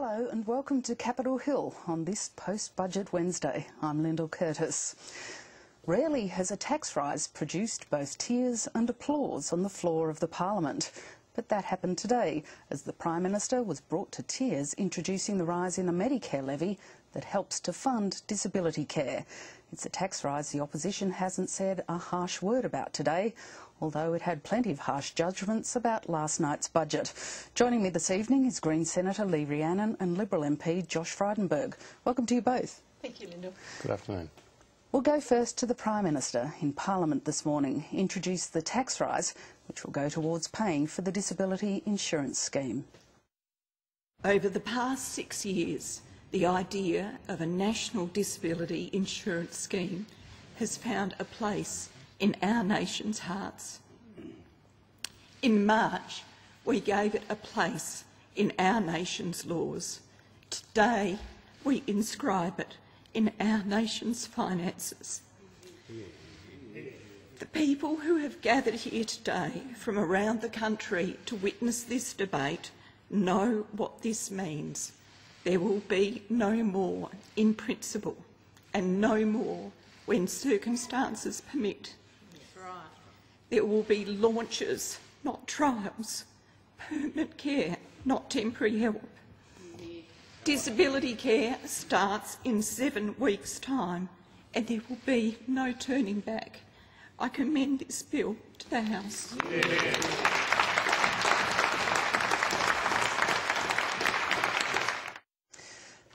Hello and welcome to Capitol Hill on this post-budget Wednesday. I'm Lyndall Curtis. Rarely has a tax rise produced both tears and applause on the floor of the Parliament. But that happened today as the Prime Minister was brought to tears introducing the rise in the Medicare levy that helps to fund disability care. It's a tax rise the opposition hasn't said a harsh word about today, although it had plenty of harsh judgments about last night's budget. Joining me this evening is Green Senator Lee Rhiannon and Liberal MP Josh Frydenberg. Welcome to you both. Thank you, Lyndall. Good afternoon. We'll go first to the Prime Minister in Parliament this morning. Introduced the tax rise, which will go towards paying for the disability insurance scheme. Over the past 6 years, the idea of a national disability insurance scheme has found a place in our nation's hearts. In March, we gave it a place in our nation's laws. Today, we inscribe it in our nation's finances. The people who have gathered here today from around the country to witness this debate know what this means. There will be no more in principle and no more when circumstances permit. There will be launches, not trials, permanent care, not temporary help. Disability care starts in 7 weeks' time and there will be no turning back. I commend this bill to the House.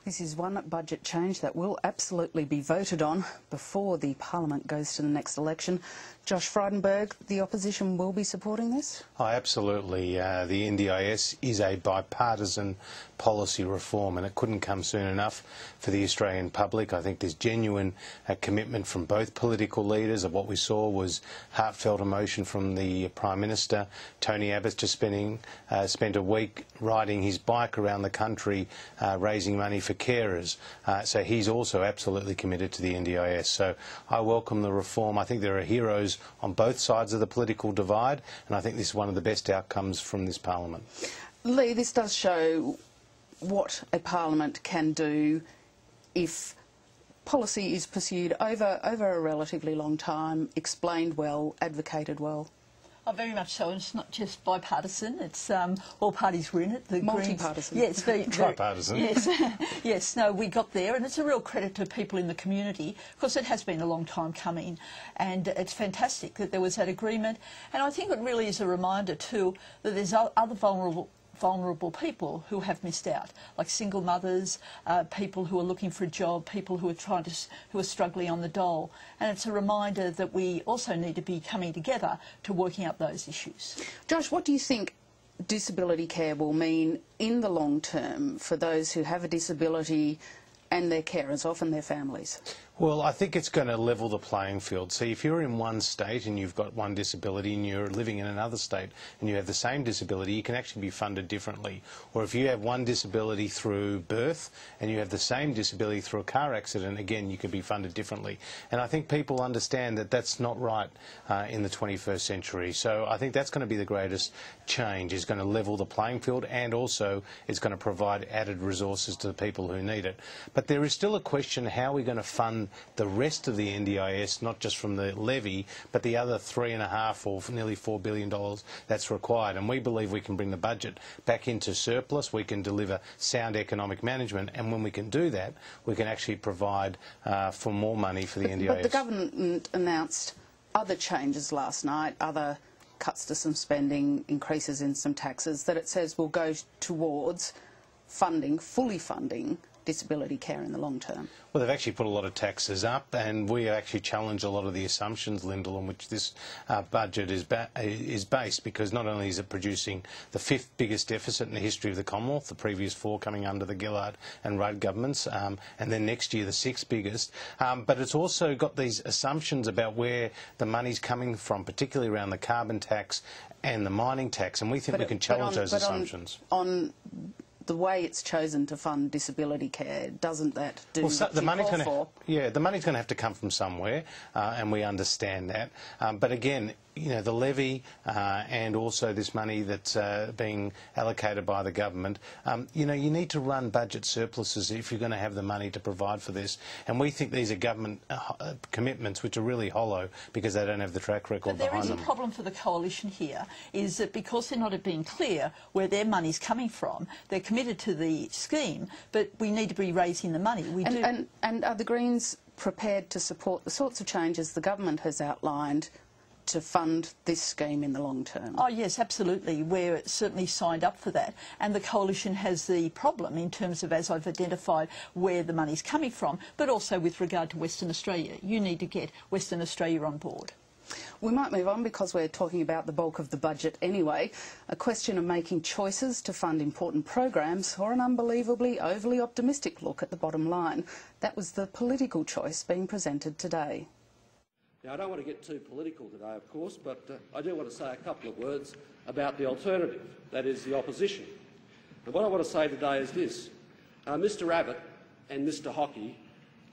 This is one budget change that will absolutely be voted on before the Parliament goes to the next election. Josh Frydenberg, the opposition will be supporting this? Oh, absolutely. The NDIS is a bipartisan policy reform and it couldn't come soon enough for the Australian public. I think there's genuine commitment from both political leaders. Of what we saw was heartfelt emotion from the Prime Minister. Tony Abbott just spent a week riding his bike around the country raising money for carers. So he's also absolutely committed to the NDIS. So I welcome the reform. I think there are heroes on both sides of the political divide, and I think this is one of the best outcomes from this Parliament. Lee, this does show what a Parliament can do if policy is pursued over a relatively long time, explained well, advocated well. Oh, very much so. And it's not just bipartisan, it's all parties were in it. The Multi-partisan. Greens, yes, Tripartisan. Yes, yes, no, we got there, and it's a real credit to people in the community. Of course, it has been a long time coming, and it's fantastic that there was that agreement. And I think it really is a reminder, too, that there's other vulnerable people who have missed out, like single mothers, people who are looking for a job, people who are struggling on the dole. And it's a reminder that we also need to be coming together to working out those issues. Josh, what do you think disability care will mean in the long term for those who have a disability and their carers, often their families? Well, I think it's going to level the playing field. See, if you're in one state and you've got one disability and you're living in another state and you have the same disability, you can actually be funded differently. Or if you have one disability through birth and you have the same disability through a car accident, again, you can be funded differently. And I think people understand that that's not right in the 21st century. So I think that's going to be the greatest change, is going to level the playing field, and also it's going to provide added resources to the people who need it. But there is still a question, how are we going to fund the rest of the NDIS, not just from the levy, but the other $3.5 or nearly $4 billion that's required. And we believe we can bring the budget back into surplus, we can deliver sound economic management, and when we can do that, we can actually provide for more money for the NDIS. But the government announced other changes last night, other cuts to some spending, increases in some taxes, that it says will go towards funding, fully funding, disability care in the long term. Well, they've actually put a lot of taxes up, and we actually challenge a lot of the assumptions, Lyndall, on which this budget is based, because not only is it producing the 5th biggest deficit in the history of the Commonwealth, the previous 4 coming under the Gillard and Rudd governments, and then next year the 6th biggest, but it's also got these assumptions about where the money's coming from, particularly around the carbon tax and the mining tax, and we think we can challenge those assumptions. On the way it's chosen to fund disability care, doesn't that do what the money's you call for? Yeah, the money's going to have to come from somewhere, and we understand that. But again, you know, the levy and also this money that's being allocated by the government, you know, you need to run budget surpluses if you're going to have the money to provide for this. And we think these are government commitments which are really hollow because they don't have the track record behind them. But there is a problem for the coalition here, is that because they're not being clear where their money's coming from, they're committed to the scheme, but we need to be raising the money. And are the Greens prepared to support the sorts of changes the government has outlined to fund this scheme in the long term? Oh yes, absolutely. We're certainly signed up for that. And the coalition has the problem in terms of, as I've identified, where the money's coming from, but also with regard to Western Australia. You need to get Western Australia on board. We might move on because we're talking about the bulk of the budget anyway. A question of making choices to fund important programs or an unbelievably overly optimistic look at the bottom line. That was the political choice being presented today. Now, I don't want to get too political today, of course, but I do want to say a couple of words about the alternative, that is the opposition. And what I want to say today is this. Mr Abbott and Mr Hockey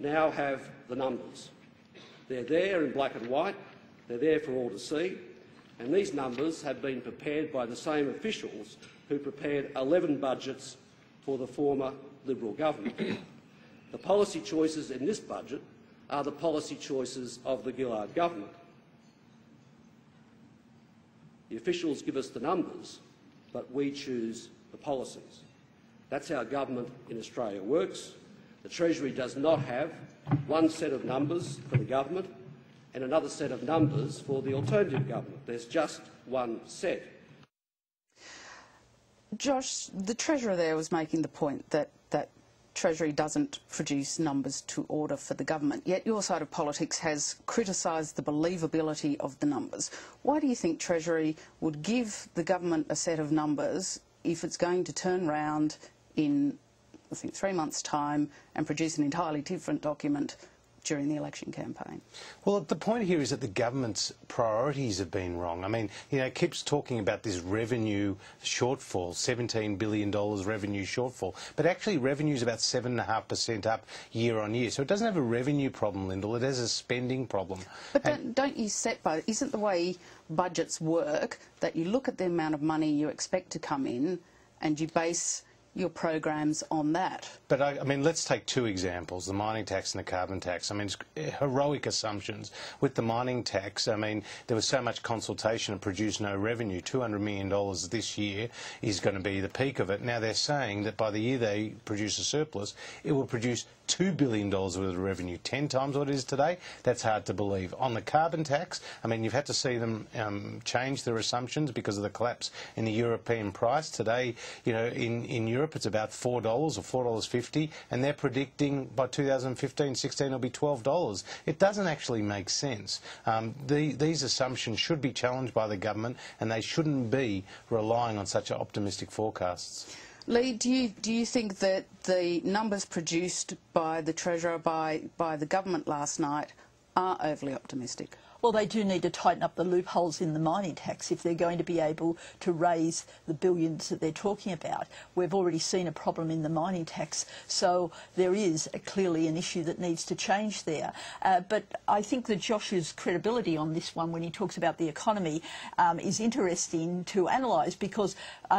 now have the numbers. They're there in black and white. They're there for all to see, and these numbers have been prepared by the same officials who prepared 11 budgets for the former Liberal government. The policy choices in this budget are the policy choices of the Gillard government. The officials give us the numbers, but we choose the policies. That's how government in Australia works. The Treasury does not have one set of numbers for the government and another set of numbers for the alternative government. There's just one set. Josh, the Treasurer there was making the point that Treasury doesn't produce numbers to order for the government, yet your side of politics has criticised the believability of the numbers. Why do you think Treasury would give the government a set of numbers if it's going to turn round in, I think, 3 months' time and produce an entirely different document during the election campaign? Well, the point here is that the government's priorities have been wrong. I mean, you know, it keeps talking about this revenue shortfall, $17 billion revenue shortfall, but actually revenue is about 7.5% up year on year. So it doesn't have a revenue problem, Lyndall, it has a spending problem. But don't you set by, isn't the way budgets work that you look at the amount of money you expect to come in and you base your programs on that? But I mean, let's take two examples, the mining tax and the carbon tax. I mean, it's heroic assumptions. With the mining tax, I mean, there was so much consultation and produced no revenue. $200 million this year is going to be the peak of it. Now they're saying that by the year they produce a surplus, it will produce $2 billion worth of revenue, 10 times what it is today. That's hard to believe. On the carbon tax, I mean, you've had to see them change their assumptions because of the collapse in the European price. Today, you know, in Europe it's about $4 or $4.50, and they're predicting by 2015-16 it'll be $12. It doesn't actually make sense. These assumptions should be challenged by the government, and they shouldn't be relying on such optimistic forecasts. Lee, do you think that the numbers produced by the Treasurer, by the government last night, are overly optimistic? Well, they do need to tighten up the loopholes in the mining tax if they're going to be able to raise the billions that they're talking about. We've already seen a problem in the mining tax, so there is clearly an issue that needs to change there. But I think that Josh's credibility on this one, when he talks about the economy, is interesting to analyse, because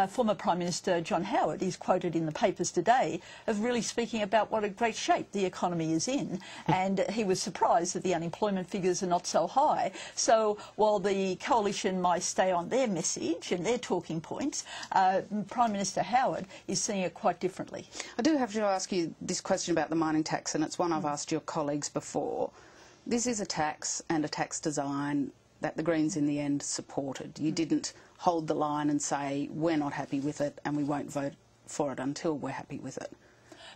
former Prime Minister John Howard is quoted in the papers today of really speaking about what a great shape the economy is in, and he was surprised that the unemployment figures are not so high. So while the coalition might stay on their message and their talking points, Prime Minister Howard is seeing it quite differently. I do have to ask you this question about the mining tax, and it's one I've asked your colleagues before. This is a tax and a tax design that the Greens in the end supported. You didn't hold the line and say, we're not happy with it and we won't vote for it until we're happy with it.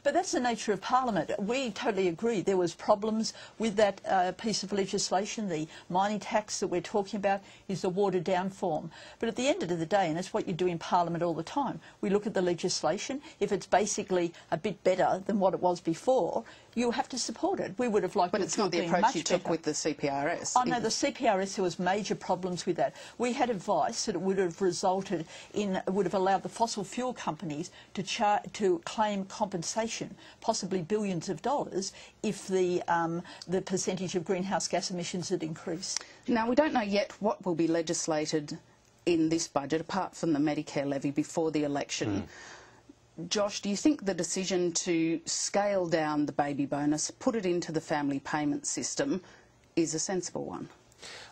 But that's the nature of Parliament. We totally agree. There was problems with that piece of legislation. The mining tax that we're talking about is the watered-down form. But at the end of the day, and it's what you do in Parliament all the time, we look at the legislation. If it's basically a bit better than what it was before, you have to support it. We would have liked it to But it's not the have been approach much you took better. with the CPRS. Oh no, the CPRS, there was major problems with that. We had advice that it would have resulted in, would have allowed the fossil fuel companies to claim compensation inflation, possibly billions of dollars, if the percentage of greenhouse gas emissions had increased. Now, we don't know yet what will be legislated in this budget, apart from the Medicare levy, before the election. Josh, do you think the decision to scale down the baby bonus, put it into the family payment system, is a sensible one?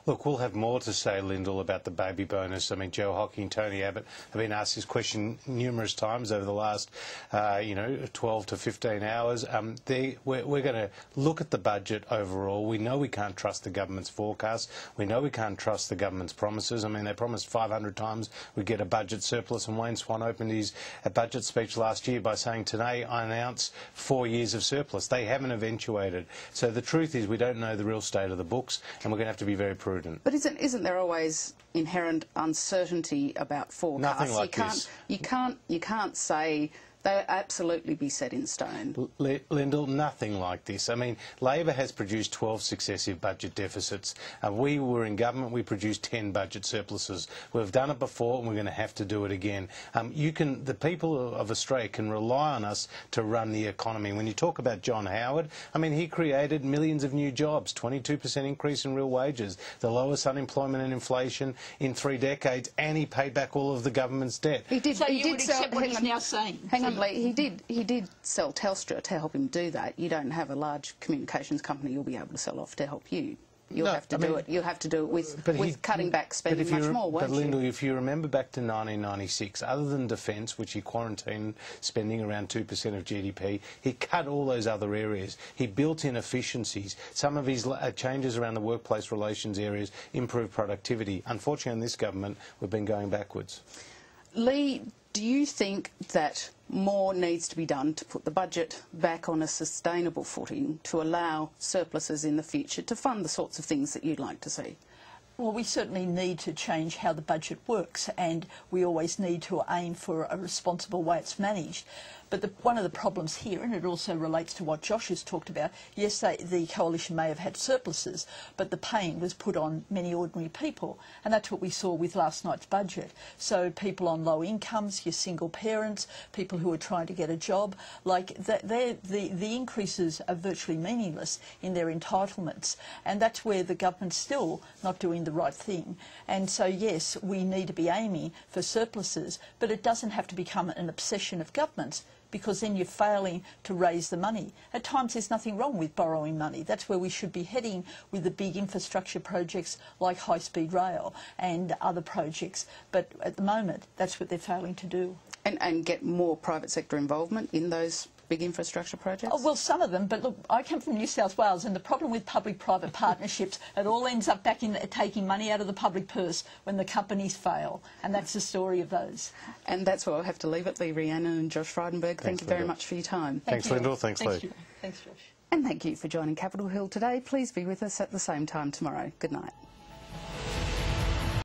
Look, we'll have more to say, Lyndall, about the baby bonus. I mean, Joe Hockey and Tony Abbott have been asked this question numerous times over the last, 12 to 15 hours. We're going to look at the budget overall. We know we can't trust the government's forecast. We know we can't trust the government's promises. I mean, they promised 500 times we'd get a budget surplus, and Wayne Swan opened his budget speech last year by saying, today I announce 4 years of surplus. They haven't eventuated. So the truth is we don't know the real state of the books, and we're going to have to be very prudent. But isn't there always inherent uncertainty about forecasts? Nothing like this. You can't say they'll absolutely be set in stone. Lyndall, nothing like this. I mean, Labor has produced 12 successive budget deficits. We were in government, we produced 10 budget surpluses. We've done it before and we're going to have to do it again. The people of Australia can rely on us to run the economy. When you talk about John Howard, I mean, he created millions of new jobs, 22% increase in real wages, the lowest unemployment and inflation in 3 decades, and he paid back all of the government's debt. He did. So he you did would sell, accept what he's now saying? Hang on, Lee. He did sell Telstra to help him do that. You don't have a large communications company you'll be able to sell off to help you. You'll have to do it. You'll have to do it with cutting back spending much more, won't you? But Lyndall, if you remember back to 1996, other than defence, which he quarantined spending around 2% of GDP, he cut all those other areas. He built in efficiencies. Some of his changes around the workplace relations areas improved productivity. Unfortunately, in this government, we've been going backwards. Lee, do you think that more needs to be done to put the budget back on a sustainable footing to allow surpluses in the future to fund the sorts of things that you'd like to see? Well, we certainly need to change how the budget works, and we always need to aim for a responsible way it's managed. But one of the problems here, and it also relates to what Josh has talked about, yes, the coalition may have had surpluses, but the pain was put on many ordinary people, and that's what we saw with last night's budget. So people on low incomes, your single parents, people who are trying to get a job, like the increases are virtually meaningless in their entitlements, and that's where the government's still not doing the right thing. And so, yes, we need to be aiming for surpluses, but it doesn't have to become an obsession of governments, because then you're failing to raise the money. At times there's nothing wrong with borrowing money. That's where we should be heading with the big infrastructure projects like high-speed rail and other projects. But at the moment, that's what they're failing to do. And get more private sector involvement in those big infrastructure projects? Oh, well, some of them, but look, I come from New South Wales, and the problem with public-private partnerships, it all ends up back in taking money out of the public purse when the companies fail, and that's the story of those. And that's where I'll have to leave it. Lee Rhiannon and Josh Frydenberg, thank you very much for your time. Thanks, Lyndall. Thanks, Lee. Thanks, Josh. And thank you for joining Capitol Hill today. Please be with us at the same time tomorrow. Good night.